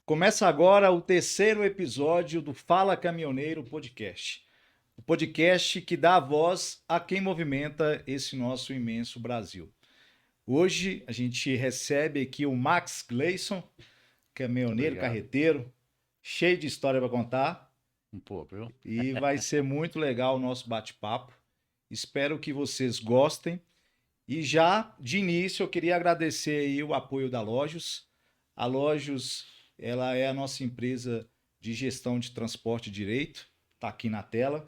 Começa agora o terceiro episódio do Fala Caminhoneiro Podcast. O podcast que dá voz a quem movimenta esse nosso imenso Brasil. Hoje a gente recebe aqui o Max Gleison, caminhoneiro, carreteiro, cheio de história para contar. Um pouco, viu? E vai ser muito legal o nosso bate-papo. Espero que vocês gostem. E já de início eu queria agradecer aí o apoio da Lojos. A Lojos, ela é a nossa empresa de gestão de transporte direito, está aqui na tela.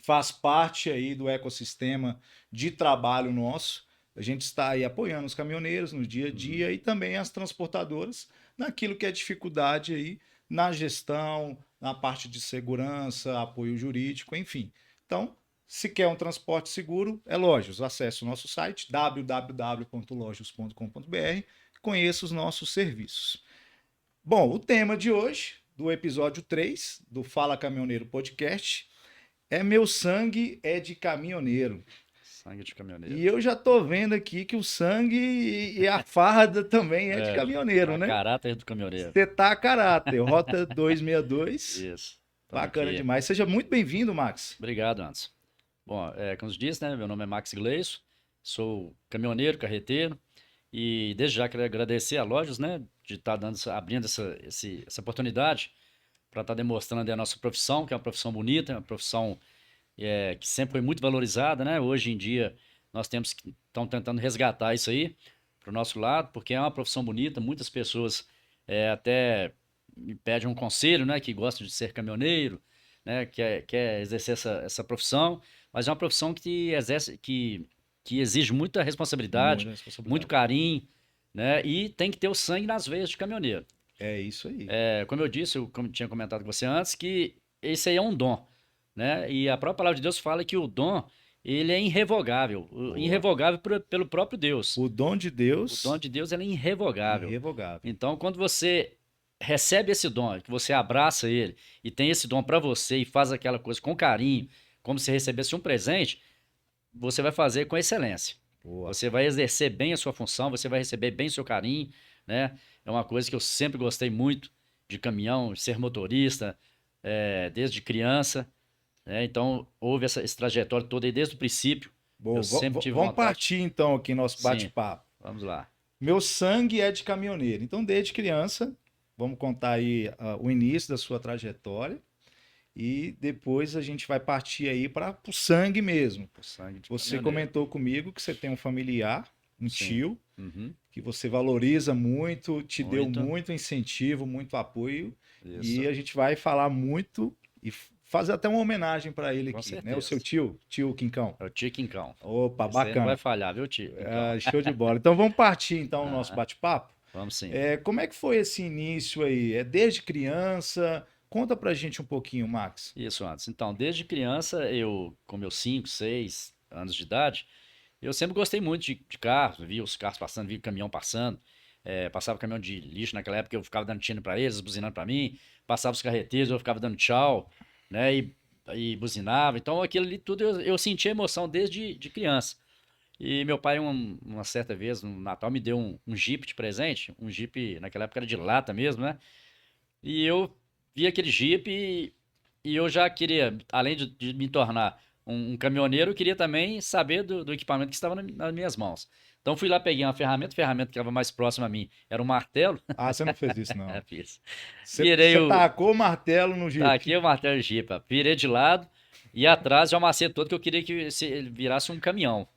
Faz parte aí do ecossistema de trabalho nosso. A gente está aí apoiando os caminhoneiros no dia a dia e também as transportadoras naquilo que é dificuldade aí na gestão, na parte de segurança, apoio jurídico, enfim. Então, se quer um transporte seguro, é Lojos. Acesse o nosso site www.lojos.com.br e conheça os nossos serviços. Bom, o tema de hoje, do episódio 3 do Fala Caminhoneiro Podcast, é Meu Sangue é de Caminhoneiro. Sangue de caminhoneiro. E eu já tô vendo aqui que o sangue e a farda também é de caminhoneiro, tá né? caráter do caminhoneiro. Você tá a caráter, Rota 262. Isso. Bacana aqui. demais. Seja muito bem-vindo, Max. Obrigado, Anderson. Bom, como eu disse, né? Meu nome é Max Gleison, sou caminhoneiro, carreteiro, e desde já quero agradecer a Lojos, né? De estar abrindo essa oportunidade para estar demonstrando a nossa profissão, que é uma profissão bonita, uma profissão que sempre foi muito valorizada, né? Hoje em dia nós estão tentando resgatar isso aí para o nosso lado, porque é uma profissão bonita. Muitas pessoas até me pedem um conselho, né? Que gostam de ser caminhoneiro, né? Quer exercer essa profissão, mas é uma profissão que exige muita responsabilidade, muito carinho, né? E tem que ter o sangue nas veias de caminhoneiro. É isso aí. Como eu disse, como tinha comentado com você antes, que esse aí é um dom, né? E a própria palavra de Deus fala que o dom, ele é irrevogável. Irrevogável pelo próprio Deus. O dom de Deus. O dom de Deus, ele é irrevogável. Irrevogável. Então, quando você recebe esse dom, que você abraça ele e tem esse dom para você e faz aquela coisa com carinho, como se recebesse um presente, você vai fazer com excelência. Boa. Você vai exercer bem a sua função, você vai receber bem o seu carinho, né? É uma coisa que eu sempre gostei muito de caminhão, de ser motorista, desde criança. Então, houve esse trajetório todo aí desde o princípio. Boa. Eu sempre tive Vamos vontade. partir então aqui nosso bate-papo. Vamos lá. Meu sangue é de caminhoneiro. Então, desde criança, vamos contar aí o início da sua trajetória e depois a gente vai partir aí para o sangue mesmo. Você comentou comigo que você tem um familiar, um tio, que você valoriza muito, te deu muito incentivo, muito apoio. Isso. E a gente vai falar muito e fazer até uma homenagem para ele Com aqui, certeza. né? O seu tio Quincão. É o tio Quincão. Opa, Esse aí bacana. não vai falhar, viu, tio? Show de bola. Então vamos partir então o nosso bate-papo? Vamos sim. Como é que foi esse início aí? É desde criança? Conta pra gente um pouquinho, Max. Isso, Anderson. Então, desde criança, eu, com meus 5, 6 anos de idade, eu sempre gostei muito de carros, via os carros passando, via o caminhão passando. Passava caminhão de lixo naquela época, eu ficava dando tino para eles, buzinando para mim. Passava os carreteiros, eu ficava dando tchau, né? E buzinava. Então, aquilo ali tudo eu sentia emoção desde de criança. E meu pai, uma certa vez, no Natal, me deu um Jeep de presente. Um Jeep, naquela época era de lata mesmo, né? E eu vi aquele Jeep e eu já queria, além de me tornar um caminhoneiro, eu queria também saber do equipamento que estava nas minhas mãos. Então fui lá, peguei uma ferramenta que estava mais próxima a mim era um martelo. Ah, você não fez isso, não. Fiz. Você tacou o martelo no Jeep. Taquei o martelo do Jeep, ó. Virei de lado e atrás eu amassei todo que eu queria que ele virasse um caminhão.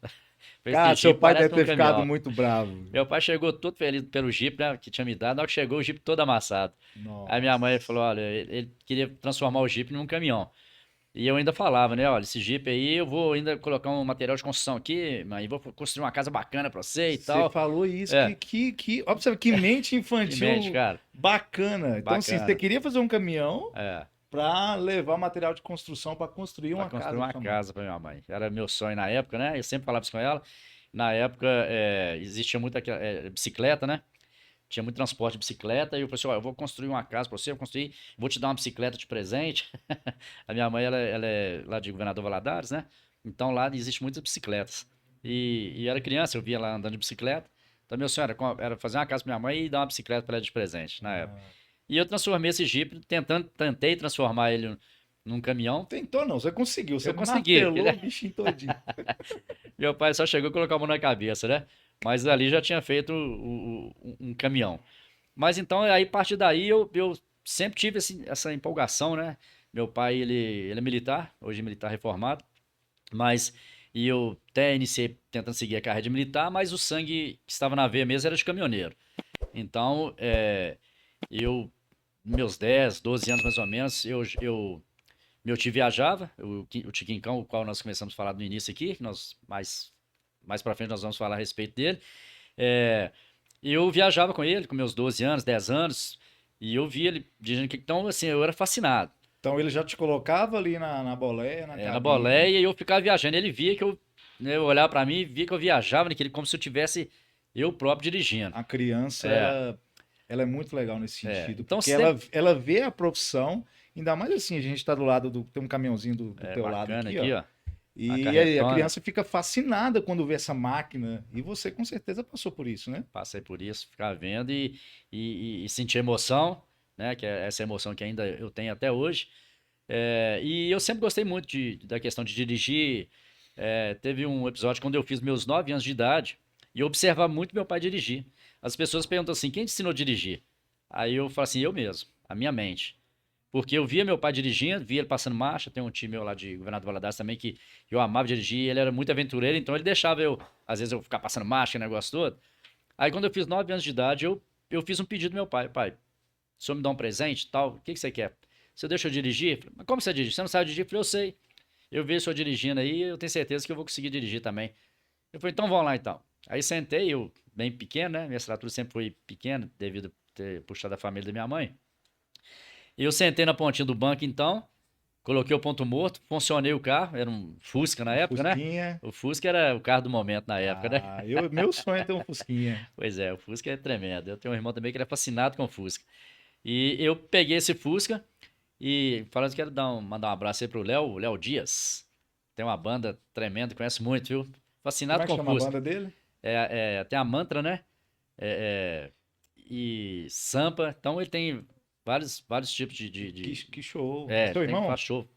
Cara, seu pai deve ter ficado muito bravo. Meu pai chegou todo feliz pelo Jeep, né, que tinha me dado. Na hora que chegou, o Jeep todo amassado. Nossa. Aí minha mãe falou, olha, ele queria transformar o Jeep num caminhão. E eu ainda falava, né, olha, esse Jeep aí, eu vou ainda colocar um material de construção aqui, mãe, vou construir uma casa bacana pra você e tal. Você falou isso, observa, que mente infantil Que mente, cara. Bacana. Então, assim, você queria fazer um caminhão para levar material de construção para construir uma casa. Construir uma casa para minha mãe. Era meu sonho na época, né? Eu sempre falava isso com ela. Na época, existia muita bicicleta, né? Tinha muito transporte de bicicleta. E eu falei assim, ó, eu vou construir uma casa para você, vou te dar uma bicicleta de presente. A minha mãe, ela é lá de Governador Valadares, né? Então lá existe muitas bicicletas. E era criança, eu via lá andando de bicicleta. Então meu sonho era fazer uma casa para minha mãe e dar uma bicicleta para ela de presente, na época. E eu transformei esse Jeep, tentei transformar ele num caminhão. Tentou não, você conseguiu. Você Eu consegui. martelou o bichinho todinho. Meu pai só chegou e colocou a mão na cabeça, né? Mas ali já tinha feito um caminhão. Mas então, aí, a partir daí, eu sempre tive essa empolgação, né? Meu pai, ele é militar, hoje é militar reformado, mas e eu até iniciei tentando seguir a carreira de militar, mas o sangue que estava na veia mesmo era de caminhoneiro. Então, eu, meus 10, 12 anos mais ou menos, meu tio viajava, o Tiquincão, o qual nós começamos a falar no início aqui, que nós mais para frente nós vamos falar a respeito dele. É, eu viajava com ele, com meus 12 anos, 10 anos, e eu via ele dirigindo. Então, assim, eu era fascinado. Então ele já te colocava ali na boleia, na Na cabine. boleia, e eu ficava viajando. Ele via que eu olhava para mim e via que eu viajava naquele, como se eu tivesse eu próprio dirigindo. A criança, É, ela é muito legal nesse sentido, Então, porque sempre ela vê a profissão, ainda mais assim, a gente tá do lado tem um caminhãozinho do teu lado bacana aqui, aqui, ó. ó, a E aí a carretona. criança fica fascinada quando vê essa máquina. E você com certeza passou por isso, né? Passei por isso, ficava vendo e sentir emoção, né? Que é essa emoção que ainda eu tenho até hoje. E eu sempre gostei muito da questão de dirigir. Teve um episódio quando eu fiz meus 9 anos de idade e eu observava muito meu pai dirigir. As pessoas perguntam assim: quem te ensinou a dirigir? Aí eu falo assim: eu mesmo, a minha mente. Porque eu via meu pai dirigindo, via ele passando marcha. Tem um tio meu lá de Governador Valadares também que eu amava dirigir. Ele era muito aventureiro, então ele deixava às vezes, eu ficar passando marcha, aquele negócio todo. Aí quando eu fiz 9 anos de idade, eu fiz um pedido ao meu pai: pai, o senhor me dá um presente, tal, o que você quer? Você deixa eu dirigir? Eu falei, mas como você dirige? Você não sabe dirigir? Eu falei, eu sei. Eu vejo o senhor dirigindo aí, eu tenho certeza que eu vou conseguir dirigir também. Eu falei, então vamos lá então. Aí sentei, eu bem pequeno, né? Minha estatura sempre foi pequena, devido a ter puxado a família da minha mãe. Eu sentei na pontinha do banco então, coloquei o ponto morto, funcionei o carro, era um Fusca na Um época, né? Fusquinha. O Fusca era o carro do momento na época, né? Meu sonho é ter um Fusquinha. Pois é, o Fusca é tremendo. Eu tenho um irmão também que era fascinado com o Fusca. E eu peguei esse Fusca e falando que quero mandar um abraço aí pro o Léo Dias. Tem uma banda tremenda, conhece muito, viu? Como Fascinado é que com o chama a Fusca. banda dele? Tem a Mantra, né? É, e Sampa. Então ele tem vários tipos Que show. É seu faz irmão? show.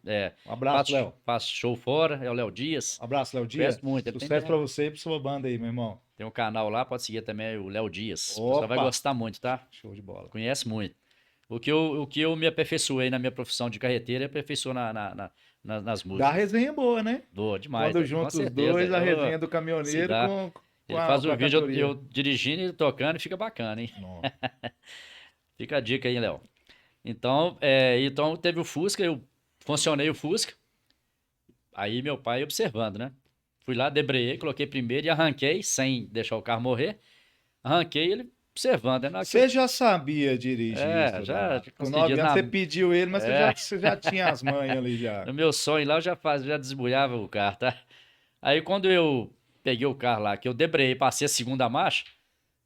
Um abraço, Léo. Faz show fora, é o Léo Dias. Um abraço, Léo Dias. Conheço muito. Ele Sucesso pra você e pra sua banda aí, meu irmão. tem um canal lá, pode seguir também o Léo Dias. O pessoal vai Opa! gostar muito, tá? Show de bola. Conhece muito. O que eu me aperfeiçoei na minha profissão de carreteiro é aperfeiçoar nas Dá músicas. resenha boa, né? Boa demais, Quando com junta os certeza. dois, a Ô, resenha do se caminhoneiro dá. com Ele faz com o a vídeo eu cantoria. dirigindo e ele tocando e fica bacana, hein? Nossa. Fica a dica aí, Léo. Então teve o Fusca, eu funcionei o Fusca. Aí meu pai observando, né? Fui lá, debreiei, coloquei primeiro e arranquei, sem deixar o carro morrer. Arranquei ele observando, né? Na hora que Você já sabia dirigir isso já lá. Com consegui 9 anos na, você pediu ele, mas é, você já tinha as manhas ali já. no meu sonho lá eu já desbulhava o carro, tá? Aí quando eu peguei o carro lá, que eu debreiei, passei a segunda marcha,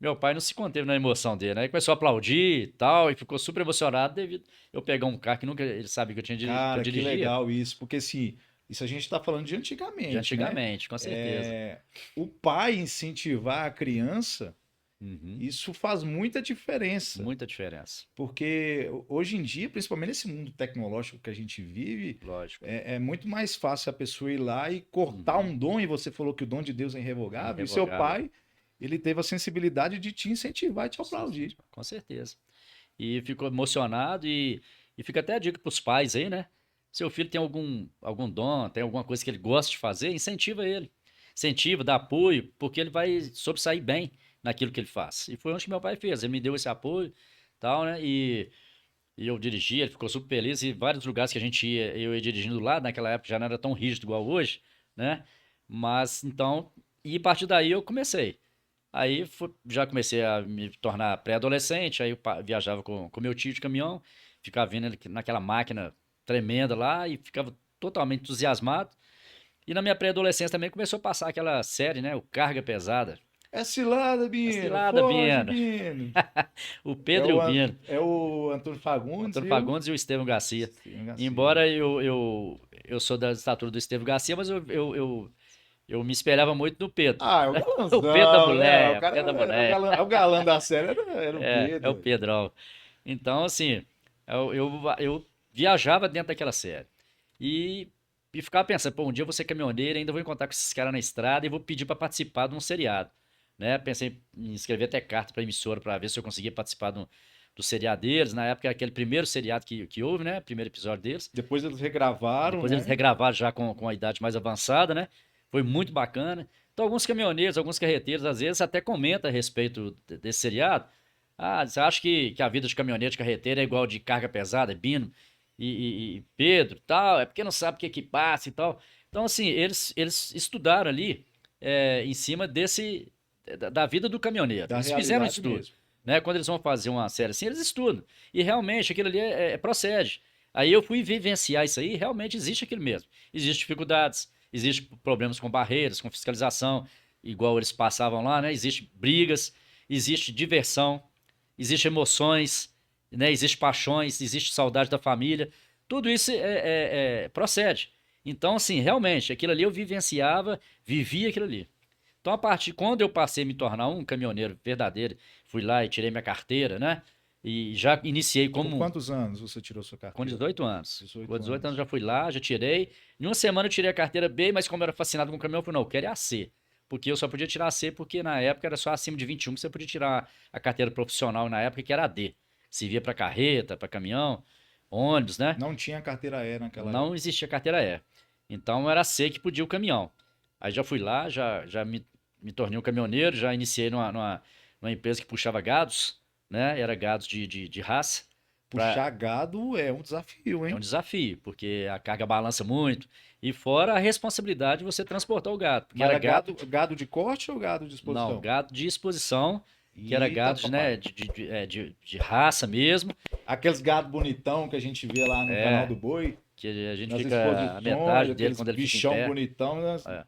meu pai não se conteve na emoção dele, né? Ele começou a aplaudir e tal, e ficou super emocionado devido eu pegar um carro que nunca ele sabia que que eu Cara, que dirigia, legal isso, porque assim, isso a gente tá falando de de antigamente, né? antigamente, com certeza. O pai incentivar a criança, Uhum. isso faz muita diferença. Muita diferença, Porque hoje em dia, principalmente nesse mundo tecnológico que a gente vive, lógico. é muito mais fácil a pessoa ir lá e cortar Uhum. um dom, e você falou que o dom de Deus é irrevogável, e seu Irrevogável. pai, ele teve a sensibilidade de te incentivar e te Sim, sim, aplaudir. com certeza. E ficou emocionado e fica até a dica para os pais aí, né? Seu filho tem algum dom, tem alguma coisa que ele gosta de fazer, incentiva ele. Incentiva, dá apoio, porque ele vai sobressair bem naquilo que ele faz. E foi onde que meu pai fez. Ele me deu esse apoio, tal, né? E eu dirigi, ele ficou super feliz. E vários lugares que a gente ia, eu ia dirigindo lá, naquela época já não era tão rígido igual hoje, né? Mas então, e a partir daí eu comecei. Aí já comecei a me tornar pré-adolescente, aí eu viajava com meu tio de caminhão, ficava vendo ele naquela máquina tremenda lá e ficava totalmente entusiasmado. E na minha pré-adolescência também começou a passar aquela série, né? O Carga Pesada. É cilada, A Bino! cilada, Foge, Bina. Bino! O Pedro e o Bino. É o Antônio O Fagundes Antônio e o Fagundes e o Estevão Garcia. Steven Garcia. Embora eu sou da estatura do Estevão Garcia, mas eu me espelhava muito no Pedro. Ah, é o O Pedro da galanzão, né? O mulher, o cara Pedro da é mulher. o galã da série era o É o Pedro. Pedrão. Então, assim, eu viajava dentro daquela série. E, e ficava pensando, pô, um dia eu vou ser caminhoneiro, ainda vou encontrar com esses caras na estrada e vou pedir para participar de um seriado. Né? Pensei em escrever até carta para emissora para ver se eu conseguia participar do seriado deles. Na época, aquele primeiro seriado que houve, né? Primeiro episódio deles. Depois eles regravaram, Depois eles né? regravaram já com a idade mais avançada, né? Foi muito bacana. Então, alguns caminhoneiros, alguns carreteiros, às vezes até comentam a respeito desse seriado. Ah, você acha que a vida de caminhoneiro, de carreteiro é igual de carga pesada, Bino e Pedro, tal? É porque não sabe o que passa e tal. Então, assim, eles estudaram ali em cima da vida do caminhoneiro. Da Eles fizeram um realidade estudo. mesmo. Né? Quando eles vão fazer uma série assim, eles estudam. E realmente aquilo ali procede. Aí eu fui vivenciar isso aí, realmente existe aquilo mesmo. Existem dificuldades, existem problemas com barreiras, com fiscalização, igual eles passavam lá, né? Existem brigas, existe diversão, existem emoções, né? Existem paixões, existe saudade da família. Tudo isso procede. Então, assim, realmente, aquilo ali eu vivenciava, vivia aquilo ali. Então, a partir quando eu passei a me tornar um caminhoneiro verdadeiro, fui lá e tirei minha carteira, né? E já iniciei Com como quantos anos você tirou sua com carteira? 18 anos. Com 18 18 anos anos. já fui lá, já tirei. Em uma semana eu tirei a carteira B, mas como eu era fascinado com o caminhão, eu falei, não, eu quero é a C. Porque eu só podia tirar a C porque na época era só acima de 21 que você podia tirar a carteira profissional na época, que era a D. Servia para carreta, para caminhão, ônibus, né? Não tinha carteira E naquela Não época. existia carteira E. Então era a C que podia o caminhão. Aí já fui lá, já me tornei um caminhoneiro, já iniciei numa empresa que puxava gados, né? Era gados de raça. Puxar gado é um desafio, É um hein? desafio, porque a carga balança muito. E fora a responsabilidade de você transportar o gado. Porque Mas era era gado, gado de corte ou gado de não, exposição? gado de exposição, que era Eita, gado né, papai. de raça mesmo. Aqueles gado bonitão que a gente vê lá no canal É, do Boi, que a gente nas fica a exposições, metade dele aqueles quando ele fica em bichão pé. bonitão, né? É,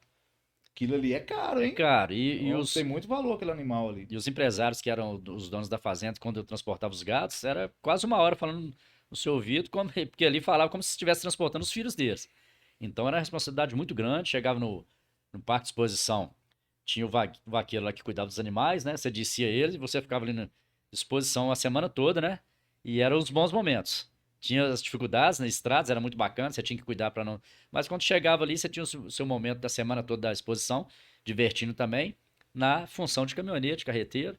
Aquilo ali é caro, é hein? caro. E Ó, tem os, muito valor aquele animal ali. e os empresários que eram os donos da fazenda, quando eu transportava os gados, era quase uma hora falando no seu ouvido, porque ali falava como se estivesse transportando os filhos deles. Então era uma responsabilidade muito grande. Chegava no parque de exposição, tinha o vaqueiro lá que cuidava dos animais, né? Você descia eles e você ficava ali na exposição a semana toda, né? E eram os bons momentos. Tinha as dificuldades nas estradas, era muito bacana, você tinha que cuidar para não. Mas quando chegava ali, você tinha o seu momento da semana toda da exposição, divertindo também, na função de caminhoneiro, de carreteiro.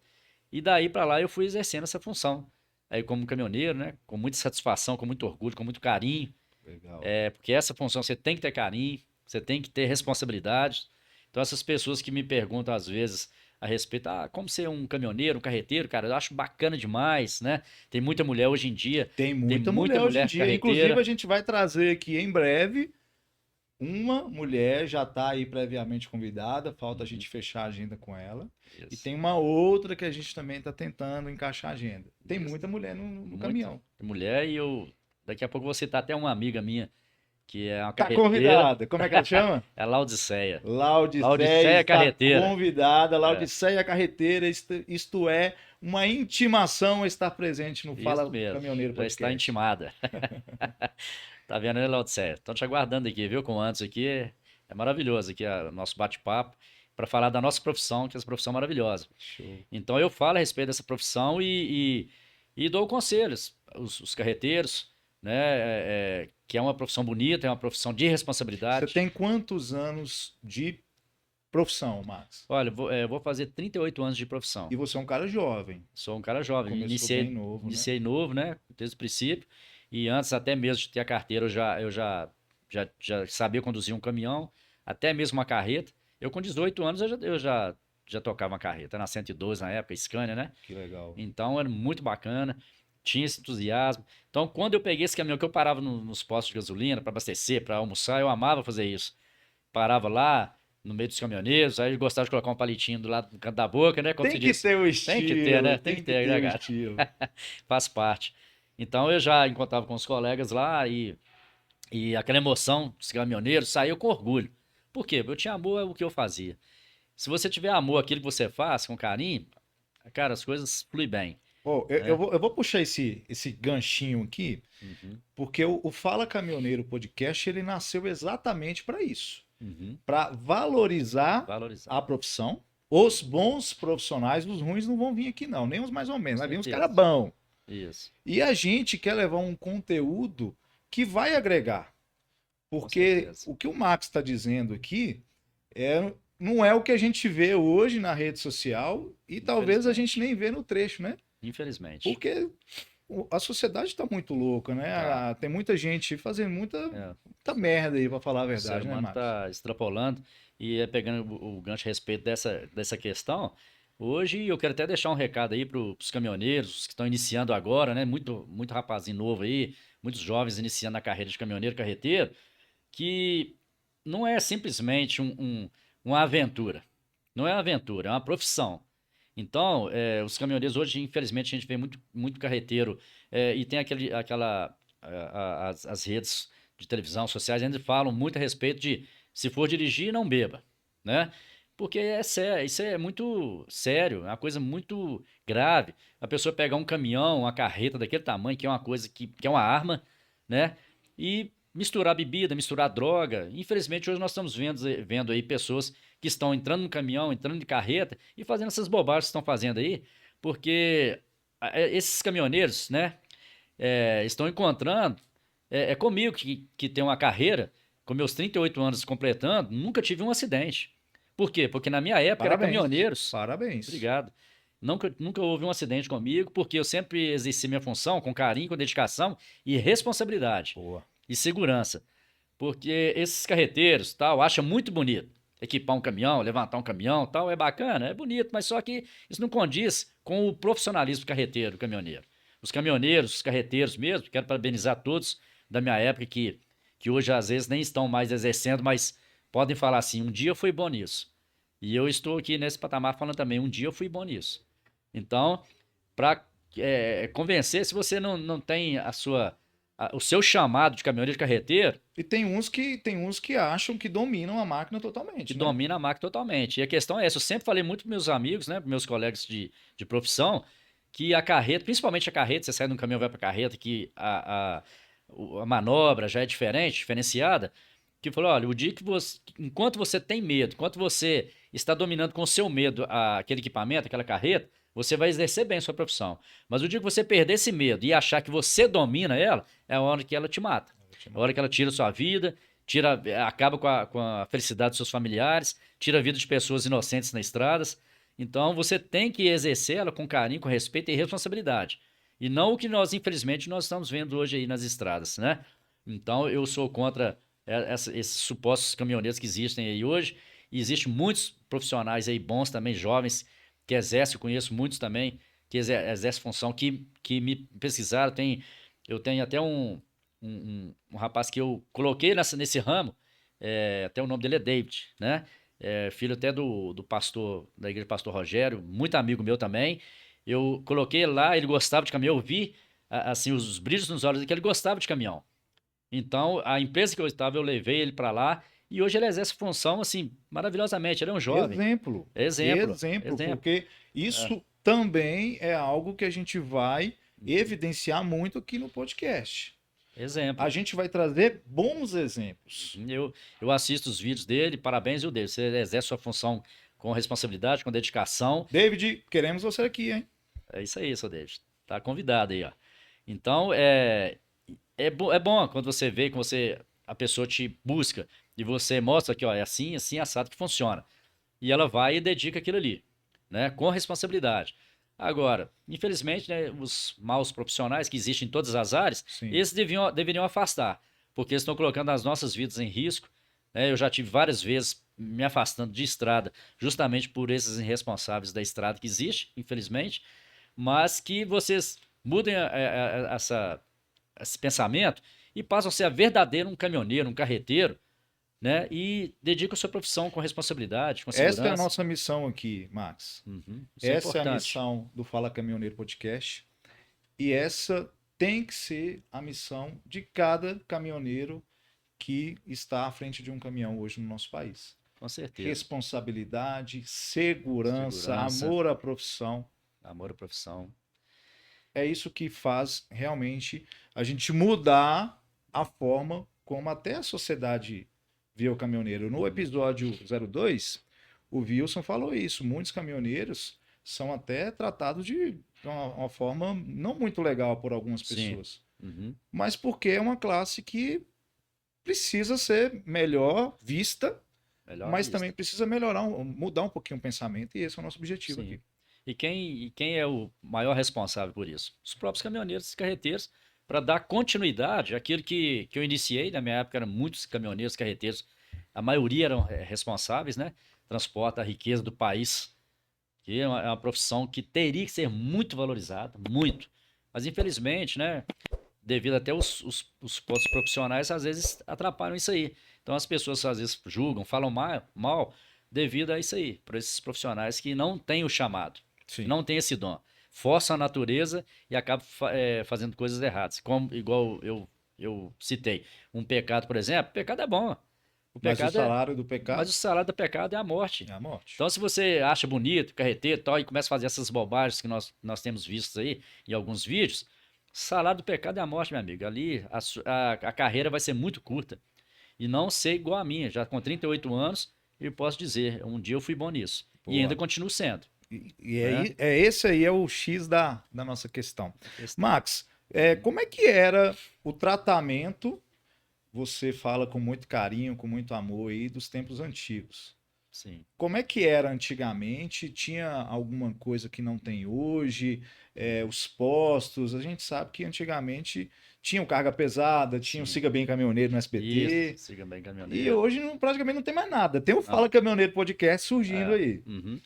E daí para lá eu fui exercendo essa função. Aí como caminhoneiro, né? Com muita satisfação, com muito orgulho, com muito carinho. Legal. Porque essa função você tem que ter carinho, você tem que ter responsabilidade. Então, essas pessoas que me perguntam às vezes a respeito, como ser um caminhoneiro, um carreteiro, cara, eu acho bacana demais, né? Tem muita mulher hoje em dia, Tem tem muita muita mulher hoje em mulher dia. Inclusive, a carreteira. gente vai trazer aqui em breve uma mulher, já está aí previamente convidada, falta a Uhum, gente fechar a agenda com ela. E isso, tem uma outra que a gente também está tentando encaixar a agenda. Tem isso. muita mulher no Muita caminhão. mulher e daqui a pouco vou citar até uma amiga minha, que é uma Tá carreteira, convidada. Como é que ela chama? é a Laudiceia. Laodiceia Laudiceia está Carreteira. convidada. É, Laodiceia Carreteira, isto é uma intimação a estar presente no isso Fala mesmo, Caminhoneiro já está Podcast. intimada. Tá vendo, né, Laodiceia? Estão te aguardando aqui, viu? Com antes aqui. É maravilhoso aqui o nosso bate-papo para falar da nossa profissão, que é essa profissão maravilhosa. Show. Então eu falo a respeito dessa profissão e dou conselhos os carreteiros, né? Que é uma profissão bonita, é uma profissão de Você responsabilidade. tem quantos anos de profissão, Max? Olha, vou fazer 38 anos de profissão. E você é um cara jovem. Sou um cara jovem. Começou bem novo, né? Iniciei novo, né? Desde o princípio. E antes até mesmo de ter a carteira, eu já sabia conduzir um caminhão, até mesmo uma carreta. Eu com 18 anos eu já tocava uma carreta, na 112 na época, Scania, né? Que legal. Então era muito bacana, tinha esse entusiasmo. Então quando eu peguei esse caminhão que eu parava nos postos de gasolina para abastecer, para almoçar, eu amava fazer isso. Parava lá no meio dos caminhoneiros, aí eu gostava de colocar um palitinho do lado do canto da boca, né? Como Tem se que diz. ter o Tem que ter, né? estilo, Tem tem que que ter, né, ter o cara? estilo. Faz parte. Então eu já encontrava com os colegas lá e aquela emoção dos caminhoneiros saiu com orgulho. Por quê? Eu tinha amor ao que eu fazia. Se você tiver amor àquilo que você faz, com carinho, cara, as coisas fluem bem, Ó, eu né? vou puxar esse ganchinho aqui, Uhum, porque o Fala Caminhoneiro Podcast ele nasceu exatamente para isso, uhum. para valorizar Valorizar, a profissão. Os bons profissionais, os ruins não vão vir aqui não, nem os mais ou com menos, vai vir os caras certeza. bons. Isso, E a gente quer levar um conteúdo que vai agregar. com Porque certeza. o que o Max está dizendo aqui não é o que a gente vê hoje na rede social e talvez a gente Infelizmente. nem vê no trecho, né? Infelizmente. Porque a sociedade está muito louca, né? Tá. Tem muita gente fazendo É. muita merda aí, para falar a O ser verdade, né, humano Max? está extrapolando e pegando o gancho a respeito dessa questão. Hoje eu quero até deixar um recado aí para os caminhoneiros que estão iniciando agora, né? Muito rapazinho novo aí, muitos jovens iniciando a carreira de caminhoneiro, carreteiro, que não é simplesmente uma aventura. Não é uma aventura, é uma profissão. Então, os caminhoneiros hoje, infelizmente, a gente vê muito carreteiro e tem as redes de televisão sociais ainda falam muito a respeito de se for dirigir, não beba, né? Porque é sério, isso é muito sério, é uma coisa muito grave. A pessoa pegar um caminhão, uma carreta daquele tamanho, que é uma coisa que é uma arma, né? E misturar bebida, misturar droga. Infelizmente, hoje nós estamos vendo aí pessoas que estão entrando no caminhão, entrando de carreta e fazendo essas bobagens que estão fazendo aí, porque esses caminhoneiros, né, estão encontrando, comigo que tem uma carreira, com meus 38 anos completando, nunca tive um acidente. Por quê? Porque na minha época era Parabéns. caminhoneiros. Parabéns. Obrigado. Nunca houve um acidente comigo, porque eu sempre exerci minha função com carinho, com dedicação e responsabilidade Boa. e segurança. Porque esses carreteiros, tal, acham muito bonito equipar um caminhão, levantar um caminhão, tal, é bacana, é bonito, mas só que isso não condiz com o profissionalismo carreteiro, caminhoneiro. Os caminhoneiros, os carreteiros mesmo, quero parabenizar todos da minha época que hoje às vezes nem estão mais exercendo, mas podem falar assim, um dia eu fui bom nisso. E eu estou aqui nesse patamar falando também, um dia eu fui bom nisso. Então, para convencer, se você não tem o seu chamado de caminhoneiro de carreteiro, E tem uns que acham que dominam a máquina que totalmente, né? domina a máquina totalmente. E a questão é essa, eu sempre falei muito para meus amigos, né, para meus colegas de profissão, que a carreta, principalmente a carreta, você sai de um caminhão e vai para a carreta, que a manobra já é diferente, diferenciada, que falou, olha, o dia que você, enquanto você tem medo, enquanto você está dominando com o seu medo aquele equipamento, aquela carreta, você vai exercer bem a sua profissão. Mas o dia que você perder esse medo e achar que você domina ela, é a hora que ela te mata. É a hora que ela tira a sua vida, acaba com a felicidade dos seus familiares, tira a vida de pessoas inocentes nas estradas. Então você tem que exercer ela com carinho, com respeito e responsabilidade. E não o que nós, infelizmente, nós estamos vendo hoje aí nas estradas, né? Então eu sou contra esses supostos caminhoneiros que existem aí hoje. E existem muitos profissionais aí bons também, jovens, que exercem, eu conheço muitos também, que exercem função, que me pesquisaram. Eu tenho até um rapaz que eu coloquei nesse ramo, até o nome dele é David, né? Filho até do pastor, da igreja Pastor Rogério, muito amigo meu também. Eu coloquei ele lá, ele gostava de caminhão, eu vi assim os brilhos nos olhos dele, que ele gostava de caminhão. Então, a empresa que eu estava, eu levei ele para lá e hoje ele exerce função assim maravilhosamente. Ele é um jovem. Exemplo. Exemplo, Exemplo, exemplo. porque É, isso também é algo que a gente vai uhum, evidenciar muito aqui no podcast. A exemplo. gente vai trazer bons exemplos. Uhum. Eu assisto os vídeos dele, parabéns, viu, dele. Você exerce sua função com responsabilidade, com dedicação. David, queremos você aqui, hein? É isso aí, seu David. Tá convidado aí, ó. Então, é bom quando você vê que a pessoa te busca e você mostra que, ó, é assim, assim, assado que funciona. E ela vai e dedica aquilo ali, né? Com responsabilidade. Agora, infelizmente, né, os maus profissionais que existem em todas as áreas, Sim. esses deveriam afastar, porque eles estão colocando as nossas vidas em risco, né? Eu já tive várias vezes me afastando de estrada, justamente por esses irresponsáveis da estrada que existe, infelizmente, mas que vocês mudem esse pensamento e passam a ser a verdadeiro um caminhoneiro, um carreteiro, né? E dedicam a sua profissão com responsabilidade, com Esta é a segurança. nossa missão aqui, Max. Uhum, isso é Essa é a importante. missão do Fala Caminhoneiro Podcast. E essa tem que ser a missão de cada caminhoneiro que está à frente de um caminhão hoje no nosso país. Com certeza. Responsabilidade, segurança, Segurança, amor à profissão. amor à profissão. É isso que faz realmente a gente mudar a forma como até a sociedade vê o caminhoneiro. No Uhum, episódio 02, o Wilson falou isso. Muitos caminhoneiros são até tratados de uma forma não muito legal por algumas Sim. pessoas. Uhum. Mas porque é uma classe que precisa ser melhor vista, Melhor mas vista. também precisa melhorar, mudar um pouquinho o pensamento, e esse é o nosso objetivo Sim. aqui. E quem é o maior responsável por isso? Os próprios caminhoneiros e carreteiros, para dar continuidade àquilo que eu iniciei. Na minha época, eram muitos caminhoneiros, carreteiros, a maioria eram responsáveis, né? Transporta a riqueza do país, que é uma profissão que teria que ser muito valorizada, muito. Mas, infelizmente, né? Devido até os postos profissionais, às vezes atrapalham isso aí. Então, as pessoas às vezes julgam, falam mal devido a isso aí, por esses profissionais que não têm o chamado, que Sim. não têm esse dom, forçam a natureza e acabam fazendo coisas erradas. Como igual eu citei, um pecado, por exemplo, pecado é bom. O Mas o pecado é, salário do mas pecado o salário do pecado é a morte. é a morte. Então, se você acha bonito, carreteiro e tal, e começa a fazer essas bobagens que nós temos visto aí em alguns vídeos, salário do pecado é a morte, meu amigo. Ali a carreira vai ser muito curta. E não ser igual a minha. Já com 38 anos, eu posso dizer, um dia eu fui bom nisso. E ainda Boa. continuo sendo, E né? esse aí é o X da nossa questão. A questão. Max, como é que era o tratamento? Você fala com muito carinho, com muito amor aí dos tempos antigos. Sim. Como é que era antigamente? Tinha alguma coisa que não tem hoje? Os postos, a gente sabe que antigamente tinha o carga pesada, tinha o Sim. Siga Bem Caminhoneiro no Isso. SBT, Siga bem, e caminhoneiro. hoje praticamente não tem mais nada. Tem o Não. Fala Caminhoneiro Podcast surgindo É. aí. Uhum.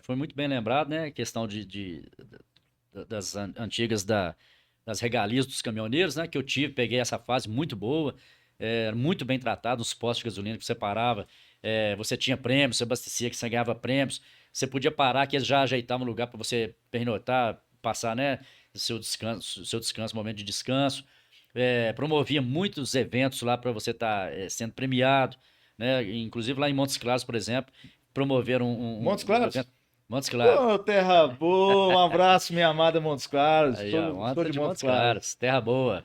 Foi muito bem lembrado, né? Questão das antigas das regalias dos caminhoneiros, né? Que eu tive, peguei essa fase muito boa, muito bem tratado, os postos de gasolina que você parava, você tinha prêmios, você abastecia que você ganhava prêmios, você podia parar que eles já ajeitavam um lugar para você pernoitar, passar, né? Seu descanso, momento de descanso. Promovia muitos eventos lá para você estar sendo premiado, né? Inclusive lá em Montes Claros, por exemplo, promoveram Montes um Claros? evento. Montes Claros. Ô, terra boa, um abraço, minha amada Montes Claros. Aí, ó, Sou Manta de de Montes Montes Claros. Claros, terra boa.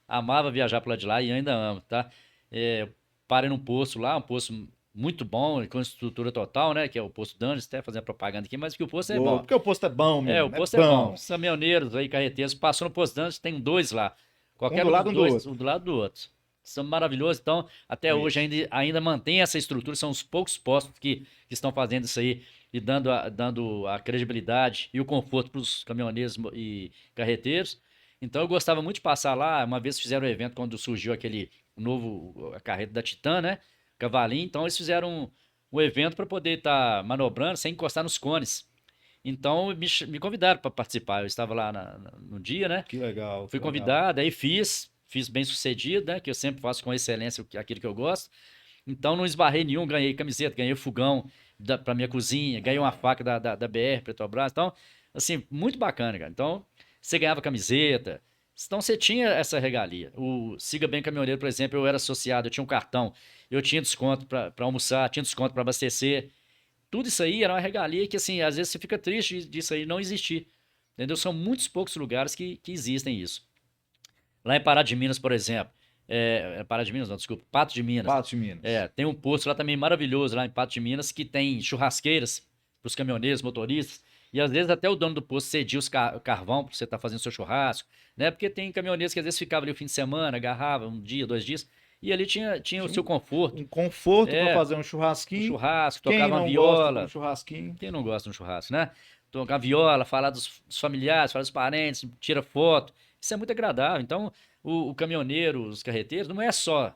Amava viajar por lá de lá e ainda amo, tá? Parei num posto lá, um posto muito bom, com estrutura total, né? Que é o posto Dantas, até fazendo propaganda aqui, mas que o posto é Boa, bom. porque o posto é bom, O menino, é posto é bom. bom. Os caminhoneiros aí, carreteiros, passou no posto Dantas, tem dois lá. Um Qualquer do um dos lado, um do dois, um outro. do lado do outro. São maravilhosos. Então, até hoje Conheço. ainda mantém essa estrutura. São os poucos postos que estão fazendo isso aí e dando a credibilidade e o conforto para os caminhoneiros e carreteiros. Então, eu gostava muito de passar lá. Uma vez fizeram um evento quando surgiu aquele novo, a carreta da Titan, né? Cavalinho. Então, eles fizeram um evento para poder estar manobrando sem encostar nos cones. Então, me convidaram para participar. Eu estava lá no dia, né? Que legal, Fui que legal. convidado, aí fiz bem sucedido, né? Que eu sempre faço com excelência aquilo que eu gosto. Então não esbarrei nenhum, ganhei camiseta, ganhei fogão para minha cozinha, ganhei uma faca da BR, Petrobras. Então, assim, muito bacana, cara. Então, você ganhava camiseta. Então você tinha essa regalia. O Siga Bem Caminhoneiro, por exemplo, eu era associado, eu tinha um cartão, eu tinha desconto para almoçar, tinha desconto para abastecer. Tudo isso aí era uma regalia que, assim, às vezes você fica triste disso aí não existir. Entendeu? São muitos poucos lugares que existem isso. Lá em Pará de Minas, por exemplo. Pará de Minas, não, desculpa. Pato de Minas. Patos de Minas. Tem um posto lá também maravilhoso, lá em Pato de Minas, que tem churrasqueiras para os caminhoneiros, motoristas. E às vezes até o dono do posto cedia o carvão para você estar fazendo seu churrasco, né? Porque tem caminhoneiros que às vezes ficavam ali o fim de semana, agarrava um dia, 2 dias, e ali tinha o Tinha seu conforto. um conforto para É, fazer um um churrasquinho. churrasco, Quem tocava uma não gosta de um viola. churrasquinho? Quem não gosta de um churrasco, né? Tocar viola, falar dos familiares, falar dos parentes, tira foto. Isso é muito agradável. Então, o caminhoneiro, os carreteiros, não é só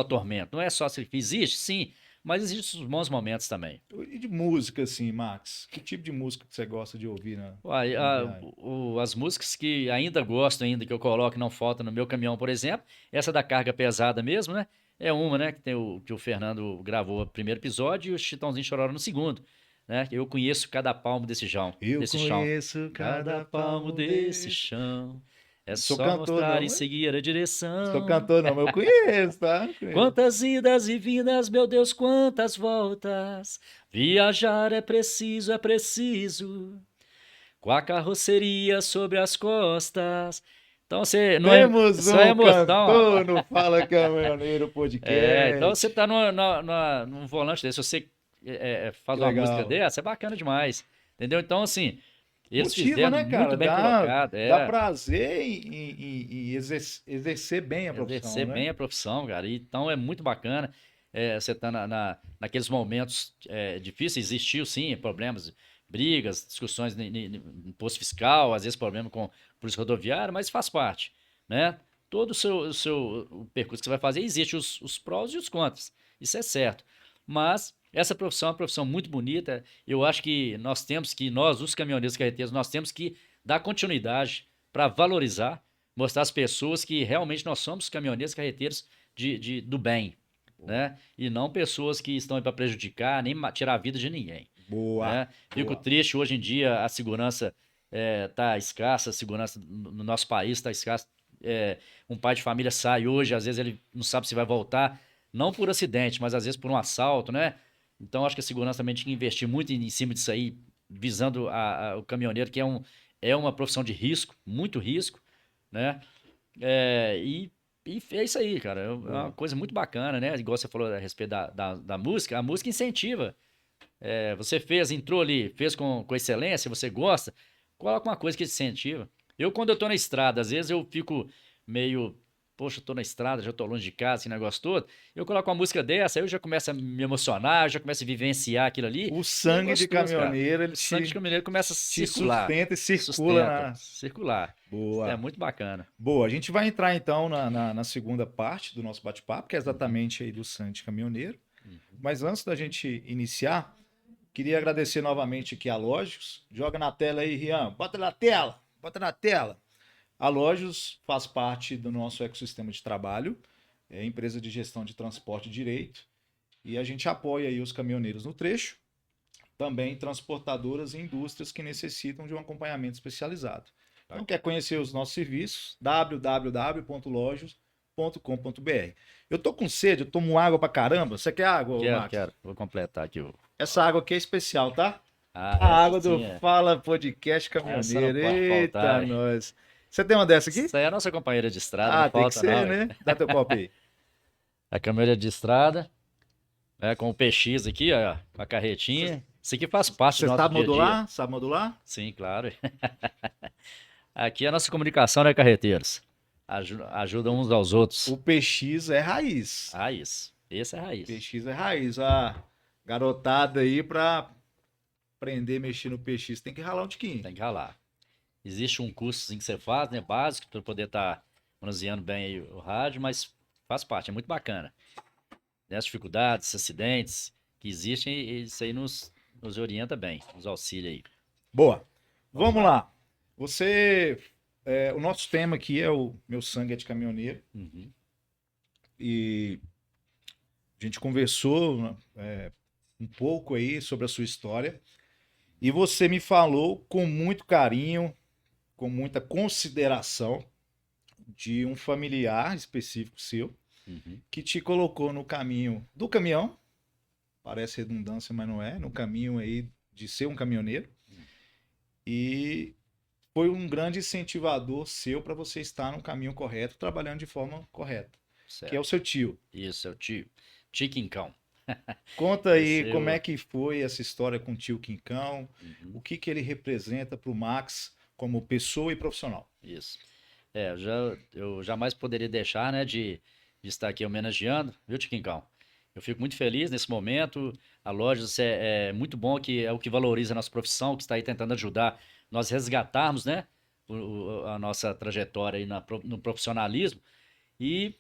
tormento, não é só sacrifício. Existe, sim, mas existem os bons momentos também. E de música, assim, Max? Que tipo de música que você gosta de ouvir Uai, na viagem? as músicas que ainda gosto, ainda que eu coloco e não falta no meu caminhão, por exemplo, essa da carga pesada mesmo, né? É uma, né? Que o Fernando gravou no primeiro episódio e o Chitãozinho Chororó no segundo, né? Eu conheço cada palmo desse chão, Eu desse chão. conheço Cada cada palmo palmo desse desse. chão é Sou só cantor, mostrar e não. seguir a Sou direção. cantor, não, mas eu conheço, tá? Conheço. Quantas idas e vindas, meu Deus, quantas voltas. Viajar é preciso, é preciso. Com a carroceria sobre as costas. Então você não é Temos só um emoção, cantor rapaz. no Fala Caminhoneiro Então você Podcast. tá num volante desse, você faz Que uma música legal. dessa, é bacana demais. Entendeu? Então, assim, eles Motiva, fizeram né, muito cara? bem colocado. Dá prazer em exercer bem a profissão, Exercer né? bem a profissão, cara. Então é muito bacana você estar naqueles momentos difíceis. Existiu, sim, problemas, brigas, discussões no imposto fiscal, às vezes problema com polícia rodoviária, mas faz parte, né? Todo o percurso que você vai fazer, existe os prós e os contras. Isso é certo. Mas essa profissão é uma profissão muito bonita. Eu acho que nós, os caminhoneiros carreteiros, nós temos que dar continuidade para valorizar, mostrar às pessoas que realmente nós somos caminhoneiros carreteiros do bem, né? E não pessoas que estão aí para prejudicar, nem tirar a vida de ninguém, Boa, né? Fico boa. triste, hoje em dia a segurança tá escassa, a segurança no nosso país está escassa. Um pai de família sai hoje, às vezes ele não sabe se vai voltar, não por acidente, mas às vezes por um assalto, né? Então acho que a segurança também tinha que investir muito em cima disso aí, visando o caminhoneiro, que é uma profissão de risco, muito risco, né? É, e é isso aí, cara. É uma Boa. coisa muito bacana, né? Igual você falou a respeito da música, a música incentiva. Você fez, entrou ali, fez com excelência, você gosta, coloca uma coisa que te incentiva. Quando eu tô na estrada, às vezes eu fico meio, poxa, eu tô na estrada, já tô longe de casa, esse negócio todo. Eu coloco uma música dessa, aí eu já começo a me emocionar, eu já começo a vivenciar aquilo ali, O e é sangue de gostoso, cara. caminhoneiro, O sangue de caminhoneiro começa a te circular, sustenta e circula sustenta, na. circular. Isso é Boa. muito bacana. Boa, a gente vai entrar então na segunda parte do nosso bate-papo, que é Uhum, exatamente aí do sangue de caminhoneiro. uhum. Mas antes da gente iniciar, queria agradecer novamente aqui a Lojos. Joga na tela aí, Rian. Bota na tela, bota na tela. A Lojos faz parte do nosso ecossistema de trabalho, é empresa de gestão de transporte e direito, e a gente apoia aí os caminhoneiros no trecho, também transportadoras e indústrias que necessitam de um acompanhamento especializado. Então, quer conhecer os nossos serviços? www.lojos.com.br. Eu tô com sede, eu tomo água pra caramba. Você quer água, Quero, Max? quero. Vou completar aqui o. Essa água aqui é especial, tá? Ah, A essa água do sim é. Fala Podcast Essa não Caminhoneiro. pode Eita, faltar. nós. Você tem uma dessa aqui? Essa aí é a nossa companheira de estrada, não Ah, tem que falta ser, não. né? Dá teu copo aí. A companheira de estrada, com o PX aqui, ó, com a carretinha. Isso aqui faz parte do Você nosso sabe dia a dia. modular? Sabe modular? Sim, claro. Aqui é a nossa comunicação, né, carreteiros? Ajuda uns aos O outros. PX é raiz. Raiz. Esse é raiz. PX é raiz. A garotada aí pra aprender a mexer no PX tem que ralar um tiquinho. Tem que ralar. Existe um curso que você faz, né, básico, para poder estar manuseando bem aí o rádio, mas faz parte, é muito bacana. As dificuldades, acidentes que existem, e isso aí nos orienta bem, nos auxilia aí. Boa. Vamos Vamos lá. lá. Você. O nosso tema aqui é o Meu Sangue é de Caminhoneiro. Uhum, E a gente conversou um pouco aí sobre a sua história. E você me falou com muito carinho, com muita consideração de um familiar específico seu uhum, que te colocou no caminho do caminhão. Parece redundância, mas não é. No caminho aí de ser um caminhoneiro. E foi um grande incentivador seu para você estar no caminho correto, trabalhando de forma correta, que é o certo. seu tio. Isso é o tio. Tiquincão. Conta aí Esse como é eu. que foi essa história com o tio Quincão, Uhum, o que que ele representa para o Max como pessoa e profissional. isso. Eu jamais poderia deixar, né, de estar aqui homenageando, viu, Tiquincão? Eu fico muito feliz nesse momento. A loja é muito bom, que é o que valoriza a nossa profissão, que está aí tentando ajudar nós resgatarmos, né, a nossa trajetória aí no profissionalismo. E,